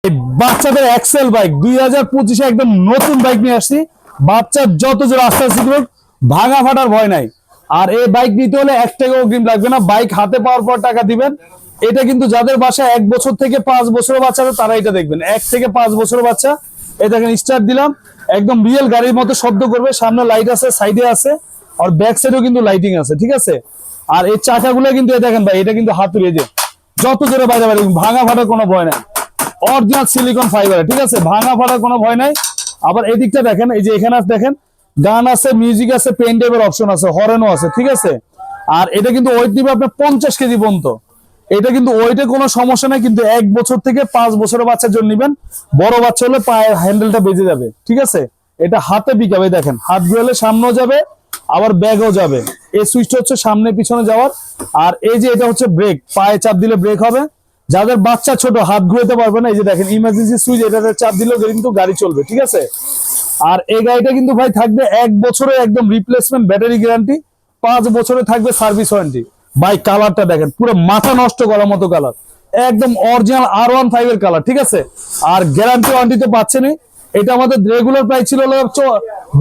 বাচ্চাদের Excel bike 2025-এ একদম নতুন বাইক নিয়ে আসছি। বাচ্চার যত জোর আস্তে আস্তে করুক, ভাঙা ফাটার ভয় নাই। আর এই বাইক নিতে হলে 1 টাকা অগ্রিম লাগবে না, বাইক হাতে পাওয়ার পর টাকা দিবেন। এটা কিন্তু যাদের বাসায় 1 বছর থেকে 5 বছরের বাচ্চা আছে তারা এটা দেখবেন। 1 থেকে 5 বছরের বাচ্চা, এটা স্টার্ট দিলাম, একদম রিয়েল গাড়ির মতো শব্দ করবে। সামনে লাইট আছে, সাইডে আছে, আর ব্যাক সাইডেও কিন্তু লাইটিং আছে, ঠিক আছে। আর এই চাকাগুলো কিন্তু দেখেন ভাই, এটা কিন্তু হাতুড়ি, যে যত জোরে বাইরে বাইরে, ভাঙা ফাটার কোনো ভয় নাই। অরিজিনাল সিলিকন ফাইবার, ঠিক আছে, ভাঙা ফাটার কোনো ভয় নাই। আবার এদিকটা দেখেন, এই যে এখানে দেখেন গান আছে, মিউজিক আছে, পেন ড্রাইভের অপশন আছে, হরেনও আছে, ঠিক আছে। আর এটা কিন্তু ওয়েট দিবে আপনার 50 কেজি পর্যন্ত। এটা কিন্তু ওয়েটে কোনো সমস্যা নাই, কিন্তু 1 বছর থেকে 5 বছরের বাচ্চার জন্য নিবেন। বড় বাচ্চা হলে পায়ের হ্যান্ডেলটা বেজে যাবে, ঠিক আছে। এটা হাতে পিকাবে, দেখেন হাত ঘুরালে সামনেও যাবে, আবার ব্যাগও যাবে। এই সুইচটা হচ্ছে সামনে পিছনে যাওয়ার। আর এই যে এটা হচ্ছে ব্রেক, পায়ে চাপ দিলে ব্রেক হবে। যাদের বাচ্চা ছোট, হাত ঘুরাতে পারবে না, এই যে দেখেন ইমার্জেন্সি সুইচ, এটাতে চাপ দিলেও কিন্তু গাড়ি চলবে, ঠিক আছে। আর এই গাড়িটা কিন্তু ভাই থাকবে 1 বছরের একদম রিপ্লেসমেন্ট ব্যাটারি গ্যারান্টি, 5 বছরে থাকবে সার্ভিস ওয়ারেন্টি। ভাই কালারটা দেখেন, পুরো মাথা নষ্ট করার মতো কালার, একদম অরিজিনাল R15 এর কালার, ঠিক আছে। আর গ্যারান্টি ওয়ারেন্টি তো পাচ্ছেনই। এটা আমাদের রেগুলার প্রাইস ছিল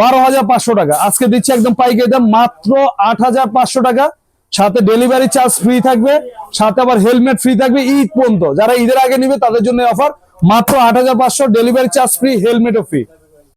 12,500 টাকা, আজকে দিচ্ছি একদম পাইকারি দাম মাত্র 8,500 টাকা। সাথে ডেলিভারি চার্জ ফ্রি থাকবে, সাথে আবার হেলমেট ফ্রি থাকবে ঈদ পর্যন্ত। যারা ঈদের আগে নিবে তাদের জন্য অফার, মাত্র 8,500, ডেলিভারি চার্জ ফ্রি, হেলমেটও ফ্রি।